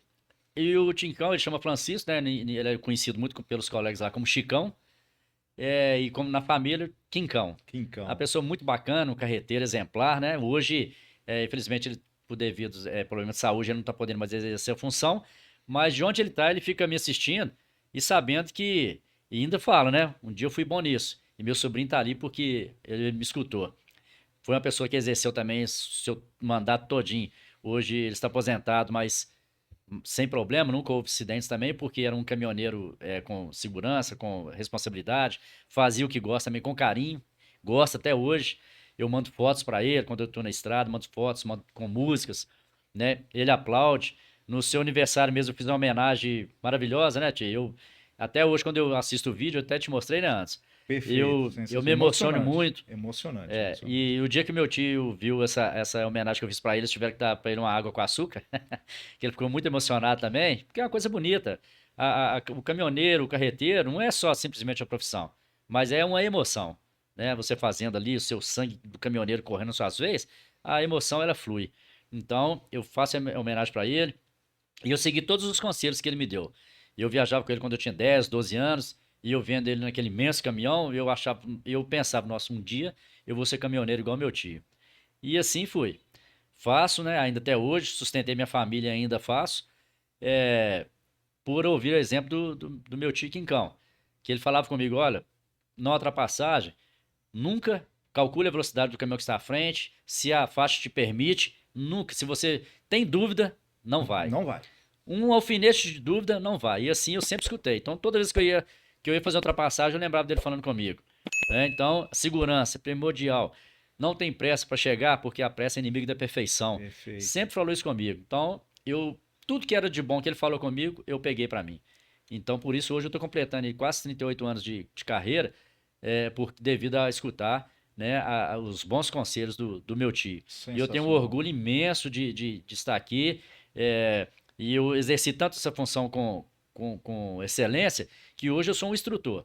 e o Tincão, ele chama Francisco, né? Ele é conhecido muito pelos colegas lá como Chicão, e como na família, Quincão. Uma Quincão. pessoa muito bacana, um carreteiro exemplar, né? Hoje, infelizmente, ele, por devido problemas de saúde, ele não está podendo mais exercer a função, mas de onde ele está, ele fica me assistindo e sabendo que, e ainda fala, né? Um dia eu fui bom nisso, e meu sobrinho está ali porque ele me escutou. Foi uma pessoa que exerceu também seu mandato todinho. Hoje ele está aposentado, mas sem problema, nunca houve acidentes também, porque era um caminhoneiro com segurança, com responsabilidade, fazia o que gosta também com carinho, gosta até hoje. Eu mando fotos para ele quando eu estou na estrada, mando fotos, mando com músicas, né? Ele aplaude. No seu aniversário mesmo eu fiz uma homenagem maravilhosa, né, tia? Até hoje, quando eu assisto o vídeo, eu até te mostrei, né, antes. Perfeito. Eu me emociono muito. Emocionante. E o dia que meu tio viu essa homenagem que eu fiz pra ele, eles tiveram que dar pra ele uma água com açúcar, que ele ficou muito emocionado também, porque é uma coisa bonita. O caminhoneiro, o carreteiro, não é só simplesmente a profissão, mas é uma emoção, né? Você fazendo ali o seu sangue do caminhoneiro correndo nas suas veias, a emoção ela flui. Então, eu faço a homenagem pra ele e eu segui todos os conselhos que ele me deu. Eu viajava com ele quando eu tinha 10, 12 anos, e eu vendo ele naquele imenso caminhão, eu pensava, nossa, um dia eu vou ser caminhoneiro igual meu tio. E assim fui. Faço, né, ainda até hoje, sustentei minha família, ainda faço, é, por ouvir o exemplo do meu tio Quincão, que ele falava comigo, olha, na ultrapassagem, nunca calcule a velocidade do caminhão que está à frente, se a faixa te permite, nunca, se você tem dúvida, não vai. Não vai. Um alfinete de dúvida não vai. E assim eu sempre escutei. Então, toda vez que eu ia fazer ultrapassagem, eu lembrava dele falando comigo. Então, segurança, primordial. Não tem pressa para chegar, porque a pressa é inimigo da perfeição. Perfeito. Sempre falou isso comigo. Então, tudo que era de bom que ele falou comigo, eu peguei para mim. Então, por isso, hoje eu estou completando aí quase 38 anos de carreira, devido a escutar, né, os bons conselhos do meu tio. E eu tenho um Sensacional. orgulho imenso de estar aqui. é, e eu exerci tanto essa função com excelência que hoje eu sou um instrutor.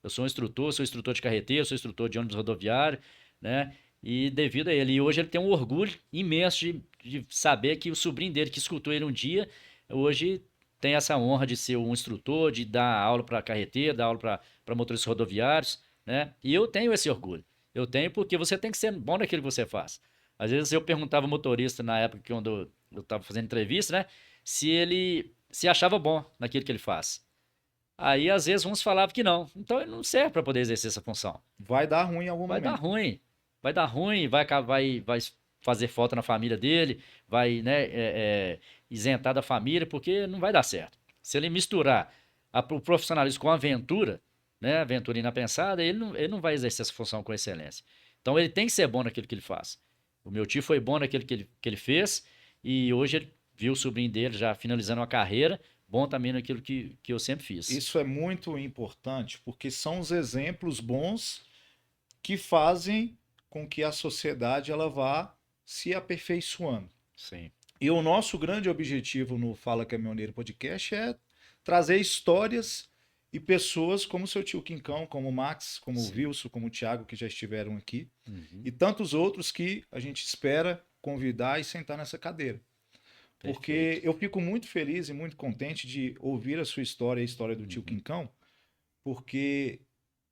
Eu sou instrutor de carreteiro, sou instrutor de ônibus rodoviário, né? E devido a ele. E hoje ele tem um orgulho imenso de saber que o sobrinho dele, que escutou ele um dia, hoje tem essa honra de ser um instrutor, de dar aula para carreteiro, dar aula para motoristas rodoviários, né? E eu tenho esse orgulho. Eu tenho porque você tem que ser bom naquilo que você faz. Às vezes eu perguntava ao motorista na época que quando eu estava fazendo entrevista, né? Se ele se achava bom naquilo que ele faz. Aí, às vezes, uns falavam que não. Então, ele não serve para poder exercer essa função. Vai dar ruim em algum Vai dar momento. ruim. Vai dar ruim, vai fazer falta na família dele, vai, né, isentar da família, porque não vai dar certo. Se ele misturar o profissionalismo com a aventura, né, aventura inapensada, ele não vai exercer essa função com excelência. Então, ele tem que ser bom naquilo que ele faz. O meu tio foi bom naquilo que ele fez, e hoje ele viu o sobrinho dele já finalizando uma carreira, bom também naquilo que eu sempre fiz. Isso é muito importante porque são os exemplos bons que fazem com que a sociedade ela vá se aperfeiçoando. Sim. E o nosso grande objetivo no Fala Caminhoneiro Podcast é trazer histórias e pessoas como o seu tio Quincão, como o Max, como o Sim. Wilson, como o Thiago, que já estiveram aqui, Uhum. e tantos outros que a gente espera convidar e sentar nessa cadeira. Porque Perfeito. eu fico muito feliz e muito contente de ouvir a sua história e a história do tio Uhum. Quincão, porque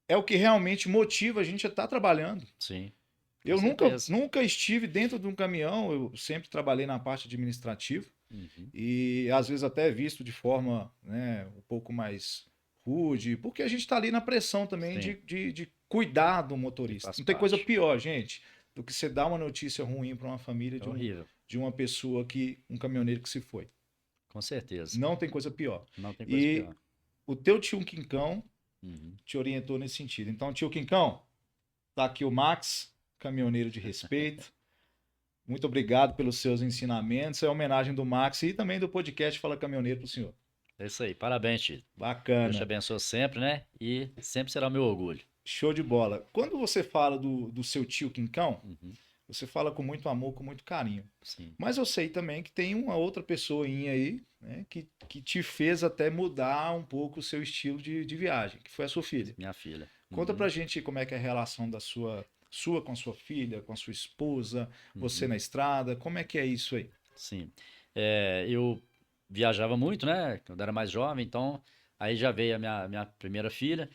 é o que realmente motiva a gente a estar trabalhando. Sim, com Eu nunca, certeza. nunca estive dentro de um caminhão, eu sempre trabalhei na parte administrativa Uhum. e às vezes até visto de forma, né, um pouco mais rude, porque a gente está ali na pressão também Sim, de cuidar do que motorista. faz Não tem coisa parte. pior, gente, do que você dar uma notícia ruim para uma família É horrível, de uma pessoa um caminhoneiro que se foi. com certeza. Não tem coisa pior. Não tem coisa E pior. o teu tio Quincão Uhum. te orientou nesse sentido. Então, tio Quincão, tá aqui o Max, caminhoneiro de respeito. Muito obrigado pelos seus ensinamentos. É homenagem do Max e também do podcast Fala Caminhoneiro pro senhor. É isso aí. Parabéns, Tito. Deus te Bacana. abençoe sempre, né? E sempre será o meu orgulho. Show de bola. Quando você fala do seu tio Quincão, Uhum. você fala com muito amor, com muito carinho. Sim. Mas eu sei também que tem uma outra pessoinha aí, né, que te fez até mudar um pouco o seu estilo de viagem, que foi a sua filha. Minha filha. Conta Uhum. pra gente como é que é a relação da sua com a sua filha, com a sua esposa, você Uhum. na estrada, como é que é isso aí? Sim. Eu viajava muito, né? Quando era mais jovem, então aí já veio a minha primeira filha.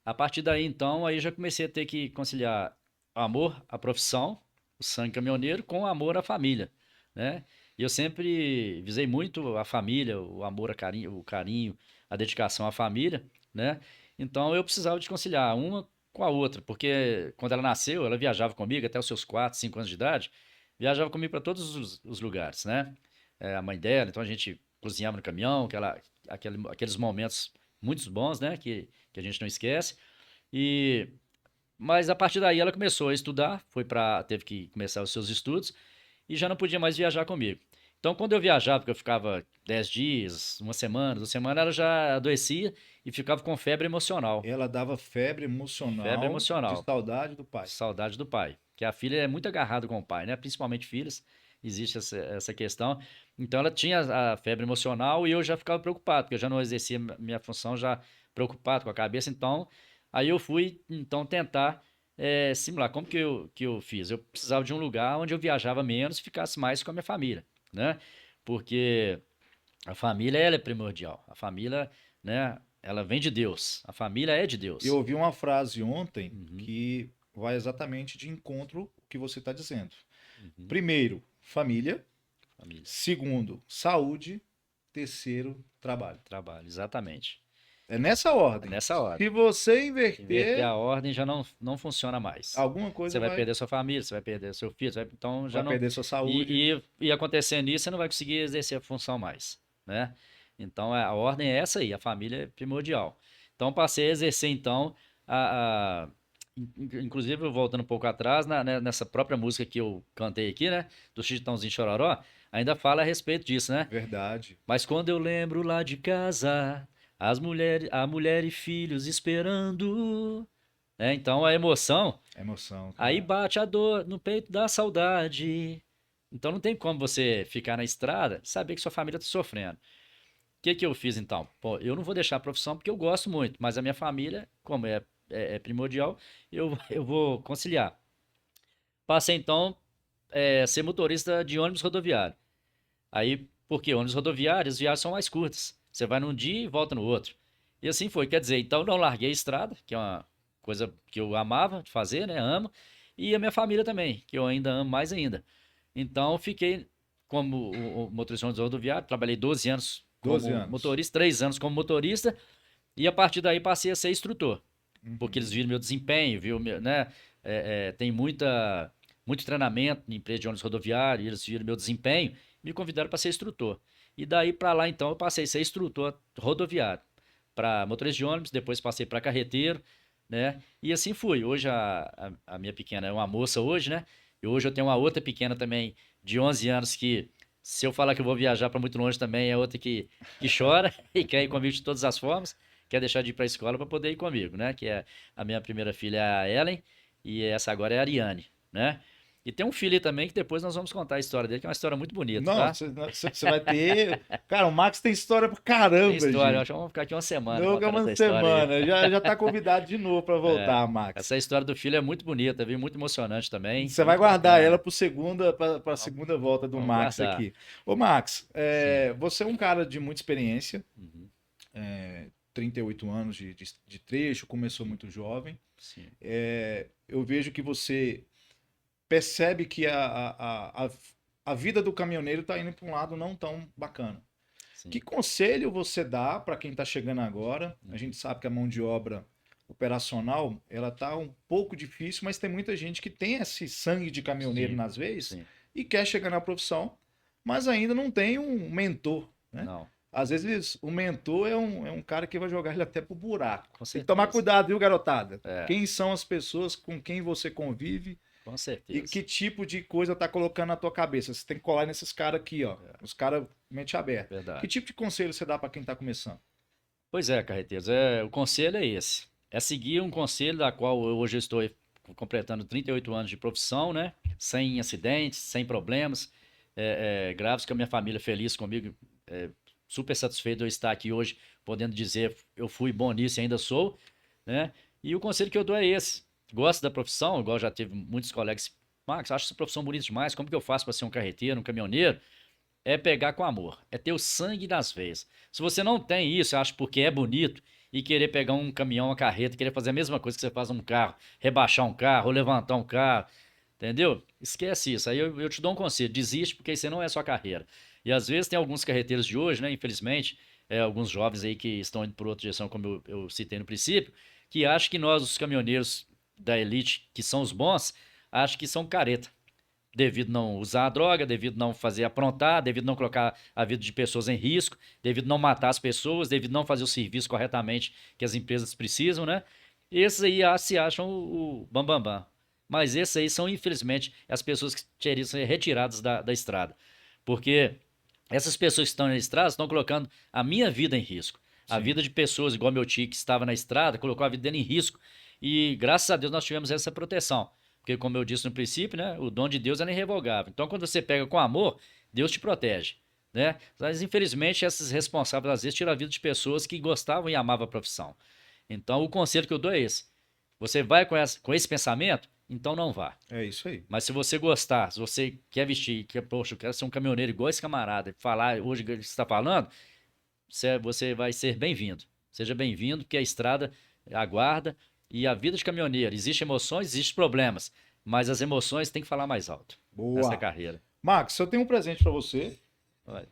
A partir daí, então, aí já comecei a ter que conciliar o amor à profissão, o sangue caminhoneiro, com o amor à família, né? E eu sempre visei muito a família, o amor, o carinho, a dedicação à família, né? Então eu precisava de conciliar uma com a outra, porque quando ela nasceu, ela viajava comigo até os seus 4, 5 anos de idade, viajava comigo para todos os lugares, né? A mãe dela, então a gente cozinhava no caminhão, aqueles momentos muito bons, né? Que a gente não esquece. E mas a partir daí ela começou a estudar, teve que começar os seus estudos e já não podia mais viajar comigo. Então, quando eu viajava, porque eu ficava 10 dias, uma semana, 2 semanas, ela já adoecia e ficava com febre emocional. Ela dava febre Febre emocional de emocional, saudade do pai. saudade do pai. Que a filha é muito agarrada com o pai, né? Principalmente filhas, existe essa questão. Então, ela tinha a febre emocional e eu já ficava preocupado, porque eu já não exercia minha função, já preocupado com a cabeça. Então, aí eu fui, então, tentar simular. Como que eu fiz? Eu precisava de um lugar onde eu viajava menos e ficasse mais com a minha família, né? Porque a família, ela é primordial. A família, né, ela vem de Deus. A família é de Eu Deus. ouvi uma frase ontem Uhum, que vai exatamente de encontro ao que você está dizendo. uhum. Primeiro, família. Família, Segundo, saúde. Terceiro, trabalho. trabalho, exatamente. É nessa É ordem. nessa Se ordem. você Inverter inverter, a ordem já não funciona mais. alguma Você coisa vai vai, perder sua família, você vai perder seu filho, então já vai não. perder sua saúde. E acontecendo isso, você não vai conseguir exercer a função mais, né? Então a ordem é essa aí, a família é primordial. Então passei a exercer então inclusive voltando um pouco atrás, nessa própria música que eu cantei aqui, né, do Chitãozinho Chororó, ainda fala a respeito disso, né? Verdade. Mas quando eu lembro lá de casa, a mulher e filhos esperando, né? Então a emoção, Emoção, aí cara. bate a dor no peito da saudade. Então não tem como você ficar na estrada e saber que sua família está sofrendo. O que que eu fiz então? Pô, eu não vou deixar a profissão porque eu gosto muito, mas a minha família, como é primordial, eu vou conciliar. Passei então a ser motorista de ônibus rodoviário. Aí, porque ônibus rodoviários, as viagens são mais curtas. Você vai num dia e volta no outro. E assim foi. Quer dizer, então não larguei a estrada, que é uma coisa que eu amava de fazer, né? Amo. E a minha família também, que eu ainda amo mais ainda. Então, fiquei como o motorista de ônibus rodoviário, trabalhei 12 anos 12 como anos. motorista, 3 anos como motorista, e a partir daí passei a ser instrutor, porque Uhum. eles viram meu desempenho, viu, né? Tem muito treinamento em empresa de ônibus rodoviário, e eles viram meu desempenho, me convidaram para ser instrutor. E daí para lá, então, eu passei a ser instrutor rodoviário, para motorista de ônibus, depois passei para carreteiro, né? E assim fui. Hoje a minha pequena é uma moça hoje, né? E hoje eu tenho uma outra pequena também, de 11 anos, que se eu falar que eu vou viajar para muito longe também, é outra que chora e quer ir comigo de todas as formas, quer deixar de ir para a escola para poder ir comigo, né? Que é a minha primeira filha, é a Ellen, e essa agora é a Ariane, né? E tem um filho aí também que depois nós vamos contar a história dele, que é uma história muito bonita, Não, tá? você vai ter. Cara, o Max tem história pra Tem caramba, história, eu acho que gente. vamos ficar aqui uma semana Não que é contando uma essa história aí. semana. Já tá convidado de novo pra É, voltar, Max. essa história do filho é muito bonita, viu? Muito emocionante também, Você vai muito guardar ela bacana. pro pra segunda volta do Vamos Max guardar. aqui. Ô, Max, Sim. você é um cara de muita experiência, Uhum, 38 anos de trecho, começou muito jovem. sim, Eu vejo que você percebe que a vida do caminhoneiro está indo para um lado não tão bacana. Que sim. conselho você dá para quem está chegando agora? A Uhum, gente sabe que a mão de obra operacional ela tá um pouco difícil, mas tem muita gente que tem esse sangue de caminhoneiro sim, nas veias sim. e quer chegar na profissão, mas ainda não tem um mentor, né? Não, Às vezes o mentor é um cara que vai jogar ele até pro buraco. com Tem que tomar certeza. cuidado, viu, garotada? É, Quem são as pessoas com quem você convive com e certeza. que tipo de coisa tá colocando na tua cabeça. Você tem que colar nesses caras aqui, ó. É, Os caras mente aberta. Que verdade. tipo de conselho você dá para quem tá começando? Pois é, carreteiros, o conselho é esse. É seguir um conselho da qual hoje eu estou completando 38 anos de profissão, né? Sem acidentes, sem problemas graves, com a minha família feliz comigo, é, super satisfeito de eu estar aqui hoje, podendo dizer eu fui bom nisso e ainda sou, né? E o conselho que eu dou é esse. Gosto da profissão, igual já teve muitos colegas, Max, acho essa profissão bonita demais, como que eu faço para ser um carreteiro, um caminhoneiro? É pegar com amor, é ter o sangue nas veias. Se você não tem isso, acha porque é bonito e querer pegar um caminhão, uma carreta, querer fazer a mesma coisa que você faz num carro, rebaixar um carro, ou levantar um carro, entendeu? Esquece isso. Aí eu te dou um conselho, desiste porque isso aí não é sua carreira. E às vezes tem alguns carreteiros de hoje, né, infelizmente, alguns jovens aí que estão indo por outra direção, como eu citei no princípio, que acham que nós, os caminhoneiros da elite, que são os bons, acham que são careta devido não usar a droga, devido não fazer aprontar, devido não colocar a vida de pessoas em risco, devido não matar as pessoas, devido não fazer o serviço corretamente que as empresas precisam, né? Esses aí se acham o bambambam. Bam, bam. Mas esses aí são, infelizmente, as pessoas que teriam que ser retiradas da estrada. Porque essas pessoas que estão na estrada estão colocando a minha vida em risco. A Sim. vida de pessoas, igual meu tio que estava na estrada, colocou a vida dele em risco. E graças a Deus nós tivemos essa proteção. Porque, como eu disse no princípio, né, o dom de Deus é irrevogável. Então, quando você pega com amor, Deus te protege. Né? Mas, infelizmente, esses responsáveis, às vezes, tiram a vida de pessoas que gostavam e amavam a profissão. Então, o conselho que eu dou é esse. Você vai com esse pensamento? Então não vá. É isso aí. Mas se você gostar, se você quer vestir, poxa, eu quero ser um caminhoneiro igual esse camarada, e falar hoje o que você está falando, você vai ser bem-vindo. Seja bem-vindo, porque a estrada aguarda e a vida de caminhoneiro. Existem emoções, existem problemas, mas as emoções têm que falar mais alto nessa Boa. carreira. Max, eu tenho um presente para você. Olha,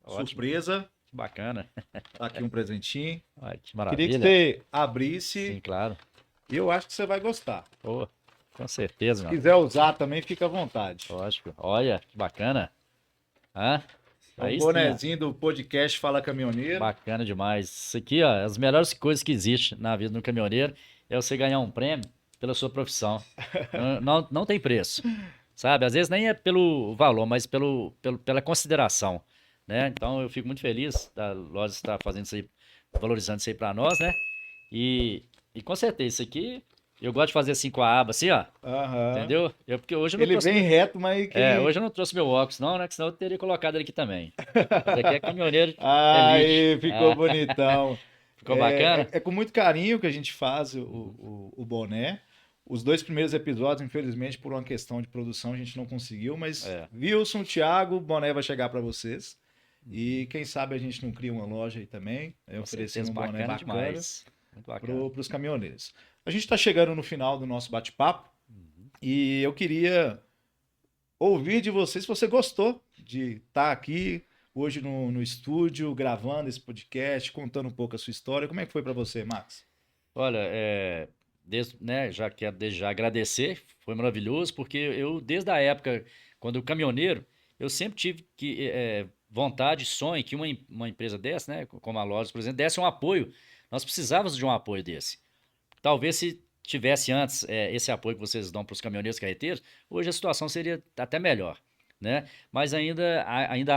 ótimo, Surpresa. que bacana. Tá aqui um presentinho. Olha, que Queria que maravilha. você abrisse Sim, claro. e eu acho que você vai gostar. Pô, com certeza, Se mano. quiser usar também, fica à vontade. Lógico. Olha, que bacana. Hã? É um Aí sim, ó. bonezinho do podcast Fala Caminhoneiro. Bacana demais. Isso aqui, ó, as melhores coisas que existem na vida do caminhoneiro é você ganhar um prêmio pela sua profissão. Não tem preço, sabe? Às vezes nem é pelo valor, mas pela consideração, né? Então eu fico muito feliz da loja estar fazendo isso aí, valorizando isso aí pra nós, né? E com certeza, isso aqui, eu gosto de fazer assim com a aba, assim, ó, Aham. entendeu? Porque hoje eu não Ele trouxe... vem reto, mas que... hoje eu não trouxe meu óculos, não, né? Que senão eu teria colocado ele aqui também. Esse aqui é caminhoneiro elite. Aí, ficou Ah, bonitão. ficou bacana? É com muito carinho que a gente faz o boné. Os 2 primeiros episódios, infelizmente, por uma questão de produção, a gente não conseguiu, mas É. Wilson, Thiago, o boné vai chegar para vocês. E quem sabe a gente não cria uma loja aí também, Com oferecendo certeza, um boné bacana demais. Muito bacana. para os caminhoneiros. A gente está chegando no final do nosso bate-papo e eu queria ouvir de você se você gostou de estar aqui hoje no estúdio, gravando esse podcast, contando um pouco a sua história. Como é que foi para você, Max? Olha, né, já quero desde já agradecer, foi maravilhoso, porque eu, desde a época, quando eu caminhoneiro, eu sempre tive vontade, sonho que uma empresa dessa, né, como a Lojas, por exemplo, desse um apoio. Nós precisávamos de um apoio desse. Talvez se tivesse antes esse apoio que vocês dão para os caminhoneiros carreteiros, hoje a situação seria até melhor, né? Mas ainda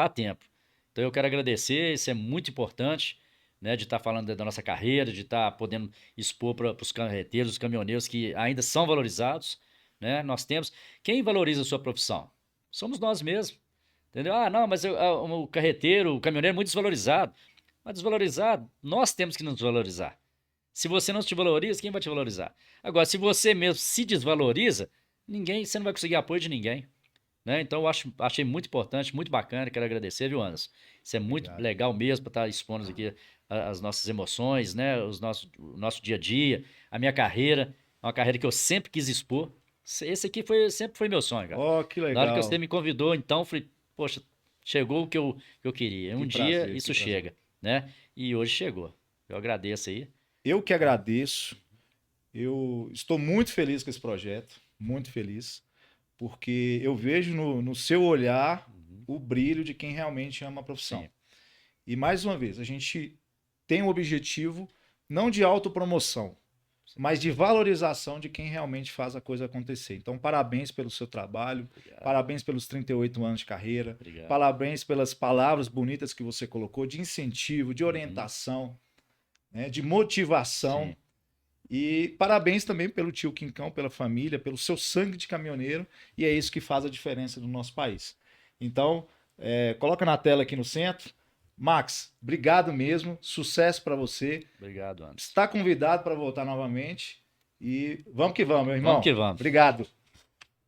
há tempo. Então eu quero agradecer, isso é muito importante, né? De estar falando da nossa carreira, de estar podendo expor para os carreteiros, os caminhoneiros que ainda são valorizados, né? Nós temos. Quem valoriza a sua profissão? Somos nós mesmos, entendeu? Ah, não, mas o carreteiro, o caminhoneiro é muito desvalorizado. Mas desvalorizado, nós temos que nos valorizar. Se você não te valoriza, quem vai te valorizar? Agora, se você mesmo se desvaloriza, você não vai conseguir apoio de ninguém, né? Então, achei muito importante, muito bacana, quero agradecer, viu, Anderson? Isso é muito Obrigado. legal mesmo para estar expondo aqui as nossas emoções, né? O nosso dia a dia, a minha carreira, é uma carreira que eu sempre quis expor. Esse aqui sempre foi meu sonho, cara. Oh, que Na hora que legal. você me convidou, então, falei, poxa, chegou o que eu queria. Um Que dia prazer, isso que prazer. chega, né? E hoje chegou. Eu agradeço aí. Eu que agradeço. Eu estou muito feliz com esse projeto, muito feliz, porque eu vejo no seu olhar o brilho de quem realmente ama a profissão. Sim. E mais uma vez, a gente tem um objetivo não de autopromoção, mas de valorização de quem realmente faz a coisa acontecer. Então, parabéns pelo seu trabalho, Obrigado. parabéns pelos 38 anos de carreira, Obrigado. parabéns pelas palavras bonitas que você colocou, de incentivo, de orientação, né, de motivação. Sim. E parabéns também pelo tio Quincão, pela família, pelo seu sangue de caminhoneiro, e é isso que faz a diferença no nosso país. Então, coloca na tela aqui no centro. Max, obrigado mesmo, sucesso para você. Obrigado, Anderson. Está convidado para voltar novamente e vamos que vamos, meu irmão. Vamos que vamos. Obrigado.